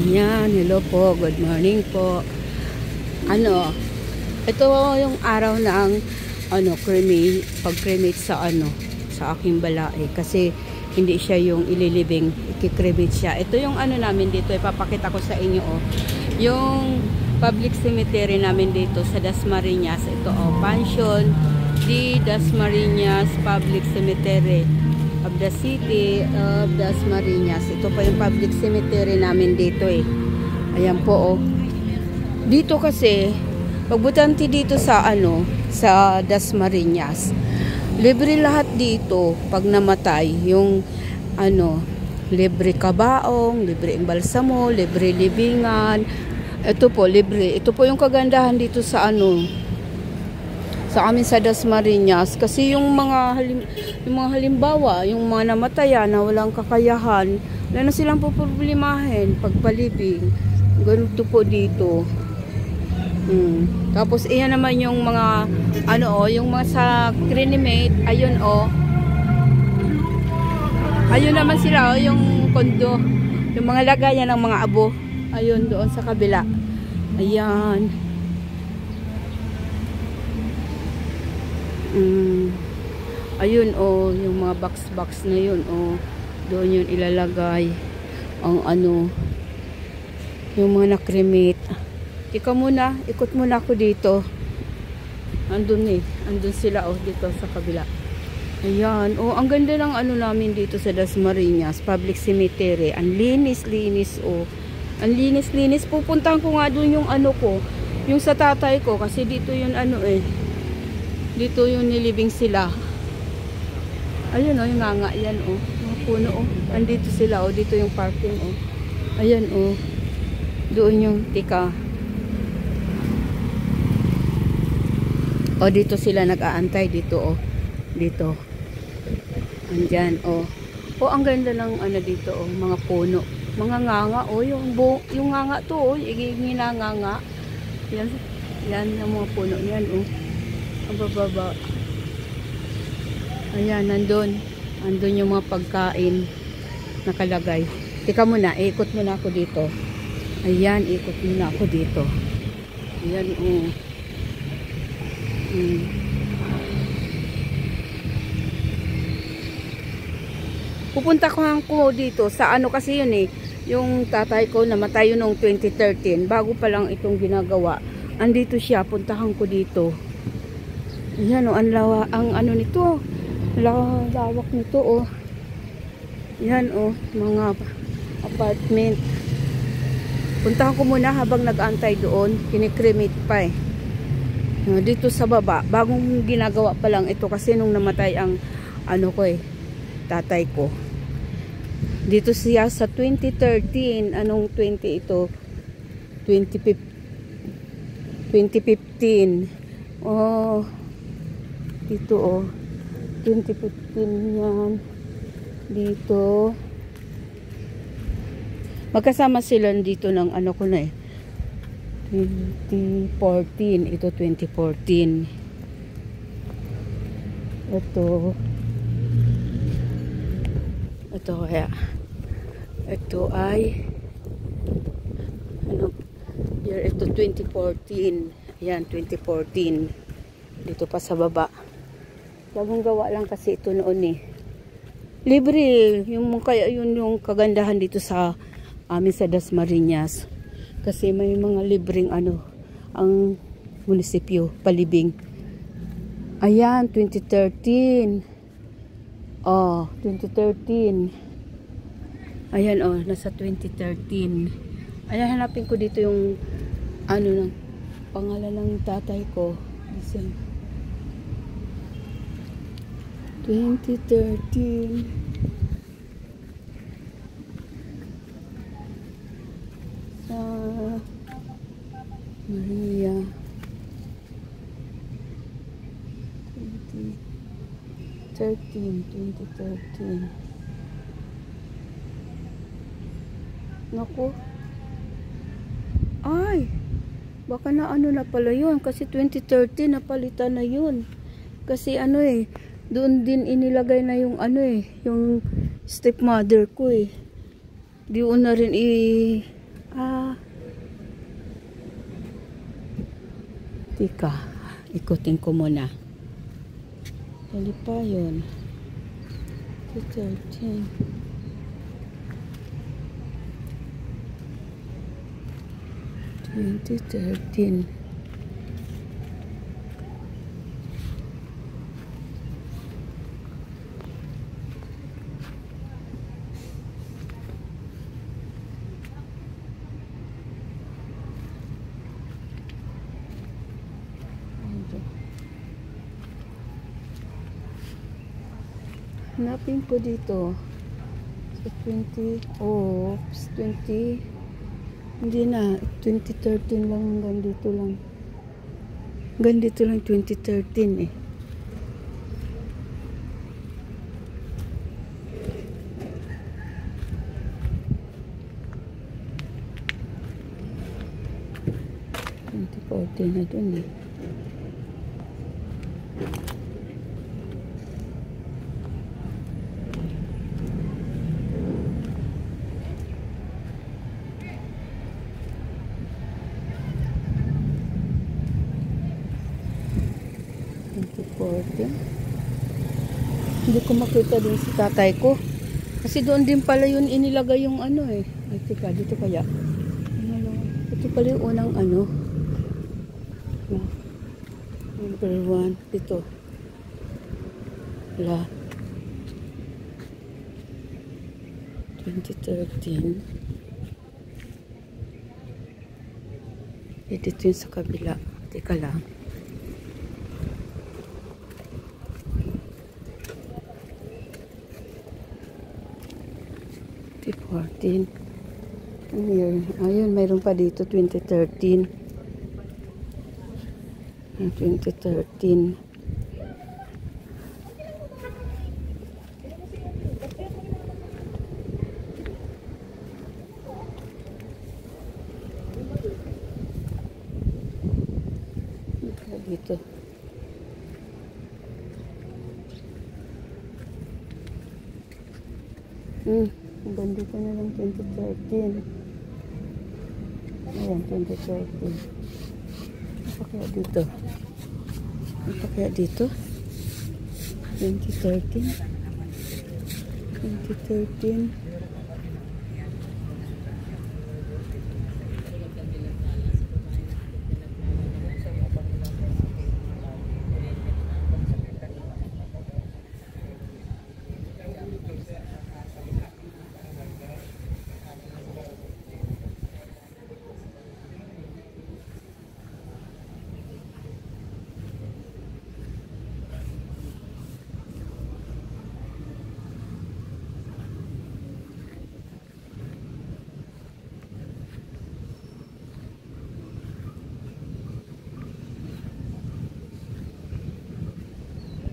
Yan, hello po, good morning po. Ito yung araw ng pag-cremate sa aking balai kasi hindi siya yung ililibing, i-cremate siya. Ito yung namin dito, ipapakita ko sa inyo yung public cemetery namin dito sa Dasmariñas. Ito Pansion di Dasmariñas Public Cemetery of the City of Dasmariñas. Ito pa yung public cemetery namin dito Ayan po Dito kasi pagbutante dito sa sa Dasmariñas, libre lahat dito pag namatay. Yung libre kabaong, libre imbalsamo, libre libingan. Ito po libre. Ito po yung kagandahan dito sa sa amin sa Dasmariñas kasi yung mga halimbawa, yung mga namatayan na walang kakayahan, wala na silang poproblemahin pagpalibing. Ganito po dito. Tapos iyan naman yung mga yung mga sa cremate, ayun ayun naman sila yung kondo, yung mga lagayan ng mga abo, ayun doon sa kabila. Ayan. Ayun yung mga box na yun doon yun ilalagay ang yung mga na-cremate. Ika muna, ikot muna ako dito. Andun sila dito sa kabila. Ayan, ang ganda ng namin dito sa Dasmariñas Public Cemetery. Ang linis-linis Ang linis-linis. Pupuntahan ko nga doon yung ko, yung sa tatay ko kasi dito yun dito yung nilibing sila. Ayun yung nganga yan mga puno andito sila dito yung parking ayan doon yung tika. Dito sila nag-aantay dito dito. Andyan ang ganda ng dito mga puno, mga nganga yung nganga to ginanganga. Yan yung mga puno yan ang bababa. Ayan, nandun yung mga pagkain nakalagay. Tika muna, ikot muna ako dito. Ayan, ikot muna ako dito. Ayan Pupunta ko dito sa kasi yun yung tatay ko namatay yun noong 2013. Bago pa lang itong ginagawa. Andito siya, puntahan ko dito. Ayan ang nito. Lawak nito Yan mga apartment. Puntahan ko muna habang nag-aantay doon. Kinikremate pa dito sa baba. Bagong ginagawa pa lang ito kasi nung namatay ang tatay ko. Dito siya sa 2013. Anong 20 ito? 2015. Dito 2015 yan. Dito. Magkasama sila dito ng 2014. Ito 2014. Ito kaya. Ito ay year ito 2014. Ayan, 2014. Dito pa sa baba. Bagong gawa lang kasi ito noon Libre. Kaya yun yung kagandahan dito sa amin sa Dasmariñas. Kasi may mga libreng ang munisipyo, palibing. Ayan, 2013. 2013. Ayan nasa 2013. Ayan, hanapin ko dito yung ng pangalan ng tatay ko. 2013. Maria 2013. Naku. Ay, baka na na pala yun kasi 2013 napalitan na yun. Kasi doon din inilagay na yung yung stepmother ko Di ko na rin Tika, ikutin ko muna. Dali pa yun. 13. 2013. Hanapin ko dito. So 20, oops, 20, hindi na, 2013 lang, hanggang dito lang. Hanggang dito lang 2013 eh. na dun eh. Hindi ko makita din si tatay ko. Kasi doon din pala yun inilagay yung ano eh. Ay, tika, dito kaya. Ito pala yung unang ano. Number 1. Ito. Wala. 2013. Dito yun sa kabila. Tika lang. Ayun, mayroon pa dito 2013. 2013. Dito. Hanggang dito na lang 2013. Ayan, 2013. Apa kaya dito? Apa kaya dito? 2013. 2013.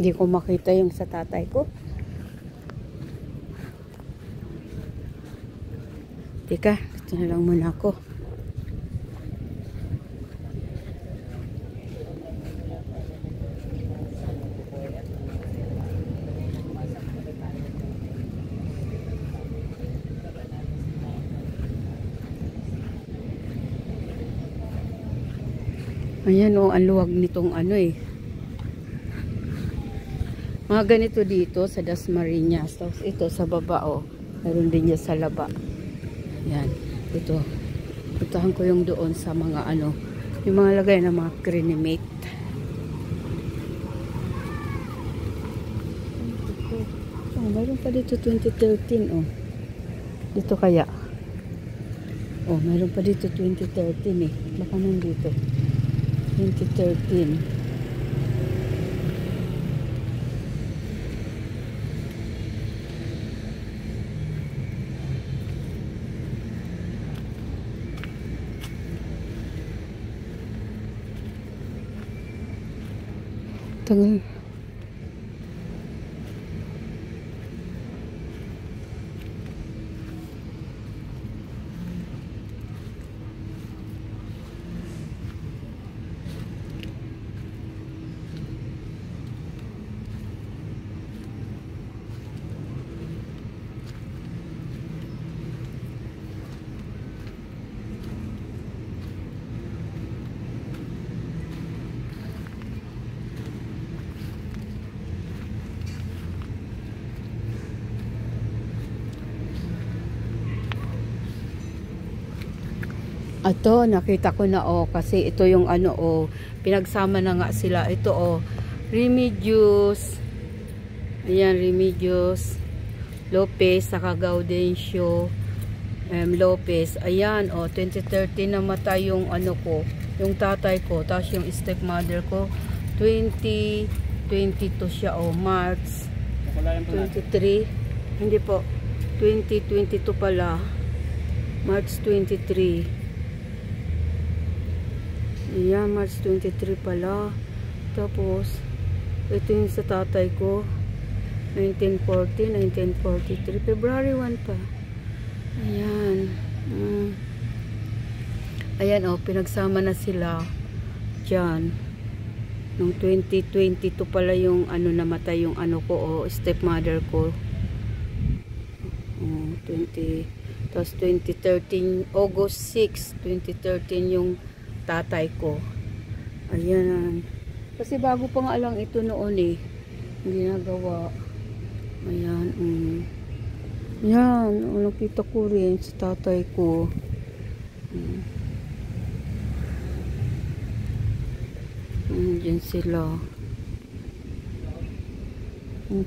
Hindi ko makita yung sa tatay ko. Teka, ito na lang muna ako. Ayan o, ang luwag nitong ano eh. Mga ganito dito sa Dasmariñas. Tapos ito sa baba oh. Meron din niya sa laba. Yan. Ito. Puntahan ko yung doon sa mga ano. Yung mga lagay na mga crenimate. Oh, meron pa dito 2013 oh. Dito kaya. Oh, meron pa dito 2013 eh. Baka nandito. 2013. Tagal. Ito, nakita ko na kasi ito yung ano pinagsama na nga sila. Ito Remedios. Ayan, Remedios Lopez, saka Gaudencio Lopez. Ayan, 2013 namatay yung ano ko, yung tatay ko, tapos yung stepmother ko 2022 siya, March 23. Hindi po, 2022 pala, March 23. Ayan, March 23 pala. Tapos ito yung sa tatay ko, 1940, 1943, February 1 pa. Ayan. Ayan, pinagsama na sila dyan. Nung 2022 pala yung ano, namatay yung ano ko, stepmother ko. 20, tapos 2013, August 6, 2013 yung tatay ko. Ayan. Kasi bago pa nga lang ito noon hindi nagawa. Ayan. Yan. Nakita ko rin sa tatay ko. Diyan sila.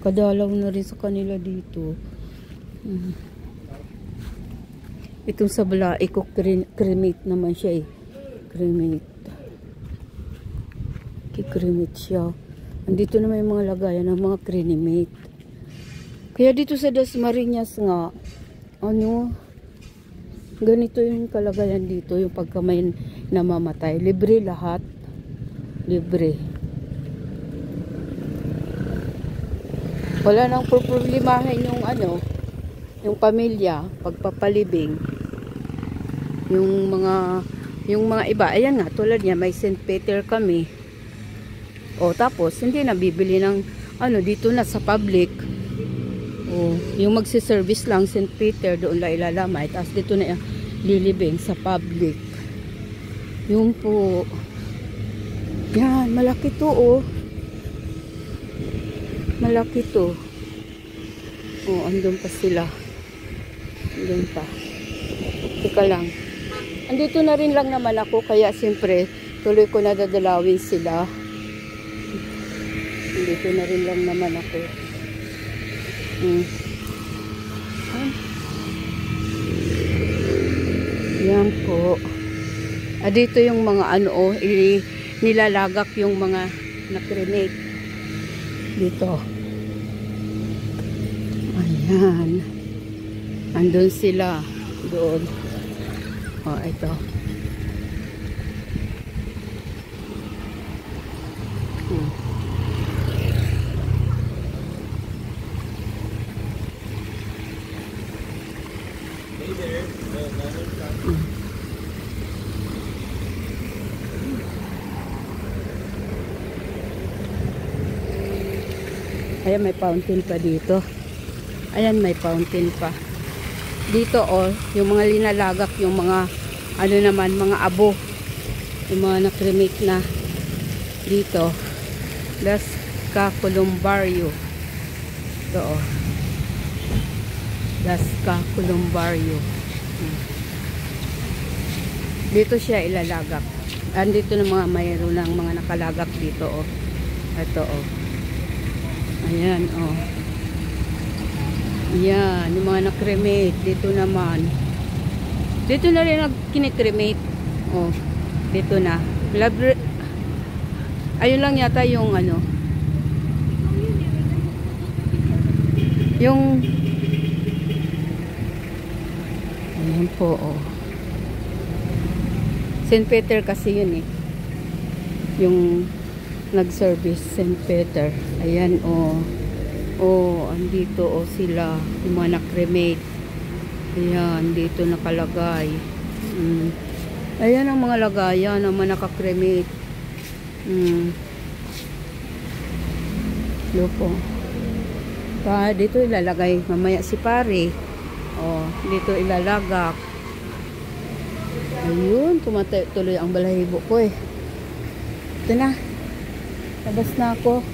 Kadalaw na rin sa kanila dito. Itong sa Balae ko, cremate naman siya Cremate. Cremate siya. Andito na may mga lagayan ng mga cremate. Kaya dito sa Dasmariñas nga, ganito yung kalagayan dito, yung pagka may namamatay. Libre lahat. Libre. Wala nang problemahin yung yung pamilya, pagpapalibing. Yung mga iba, ayan nga, tulad niya, may St. Peter kami. Tapos, hindi na bibili ng, dito na sa public. Yung magsiservice lang, St. Peter, doon lang ilalamay. Tapos, dito na lilibing sa public. Yung po, yan, malaki to, Malaki to. Andun pa sila. Andun pa. Teka lang. Andito na rin lang naman ako, kaya siyempre tuloy ko na dadalawin sila. Andito na rin lang naman ako. Yan po. Dito yung mga nilalagak yung mga na-cremate. Dito. Ayan. Andun sila. Doon. Ito. Ayan, may fountain pa dito. Ayan, may fountain pa. Dito, yung mga linalagak, yung mga, mga abo. Yung mga na-cremate na dito. Las Columbario. Ito, Las Columbario. Dito siya ilalagak. Andito na mayroon ng mga nakalagak dito, Ito, Ayan, Ayan, yung mga na-cremate. Dito naman. Dito na rin kinikremate. Dito na. Ayun lang yata yung yung ayan po, St. Peter kasi yun yung nag-service St. Peter. Ayan, andito, sila, yung mga na-cremate. Ayan, dito nakalagay. Ayan ang mga lagayan ng mga naka-cremate. Lupo. Dito ilalagay mamaya si pare. Dito ilalagak. Ayun, tumatay tuloy ang balahibo ko Ito na. Labas na ako.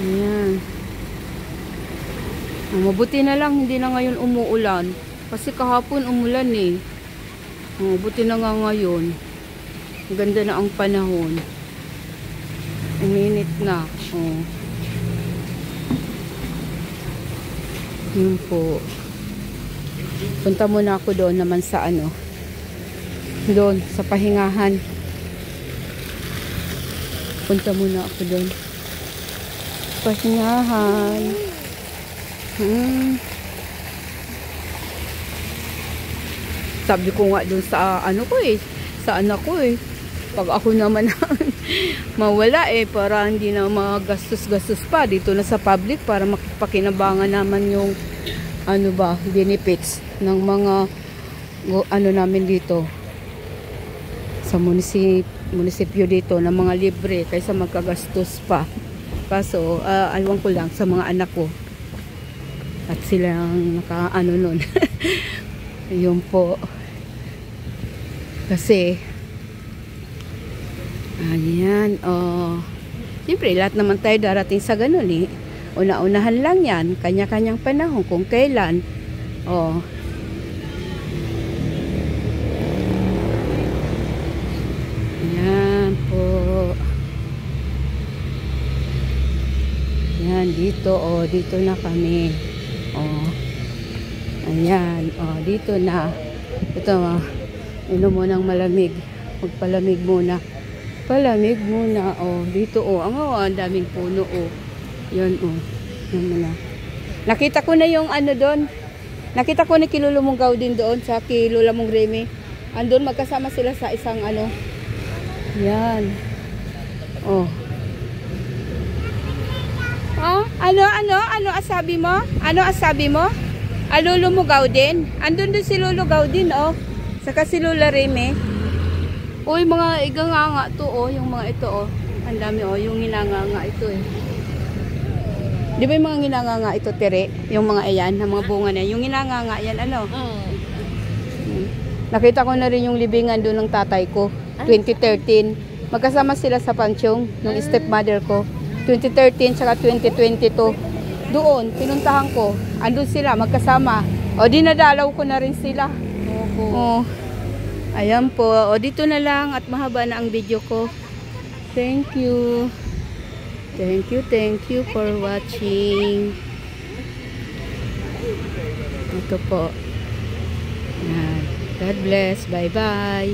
Ayan. Mabuti na lang hindi na ngayon umuulan. Kasi kahapon umulan Oh, buti na nga ngayon. Ang ganda na ang panahon. Uminit na. Oh. Yun po. Punta muna ako doon naman sa ano. Doon, sa pahingahan. Punta muna ako doon. Pahingahan. Sabi ko nga doon sa ano ko eh. Sa anak ko eh. Pag ako naman mawala eh. Para hindi na magastos-gastos pa. Dito na sa public para makipakinabangan naman yung ano ba, benefits ng mga ano namin dito. Sa munisipyo dito ng mga libre kaysa magkagastos pa. Kaso, alwan ko lang sa mga anak ko. At silang naka-ano nun. Yun po. Kasi, ayan, siyempre, lahat naman tayo darating sa ganun eh. Una-unahan lang yan. Kanya-kanyang panahon kung kailan. Ayan po. Ayan, dito, dito na kami. Ayan, dito na. Ito, inom mo ng malamig. Magpalamig muna. Palamig muna, dito, ang daming puno, Yun, Yan muna. Nakita ko na yung ano doon. Nakita ko na kilolo mong gaw din doon sa kilolo mong Remy. Andun, magkasama sila sa isang ano. Yan. Ano asabi mo? Ano asabi mo? Lolo mo gaw din? Andun din si Lolo gaw din, Saka si Lola Remy. Uy, mga iganganga to, yung mga ito, Ang dami, yung hinanganga ito, Di ba yung mga ginanganga ito, Tere? Yung mga ayan, mga bunga na. Yung ginanganga, yan, ano? Nakita ko na rin yung libingan doon ng tatay ko. 2013. Magkasama sila sa Pansyong, ng stepmother ko. 2013, tsaka 2022. Doon, pinuntahan ko. Andun sila, magkasama. Dinadalaw ko na rin sila. Ayan po. Dito na lang at mahaba na ang video ko. Thank you. Thank you for watching. Ito po. God bless. Bye-bye.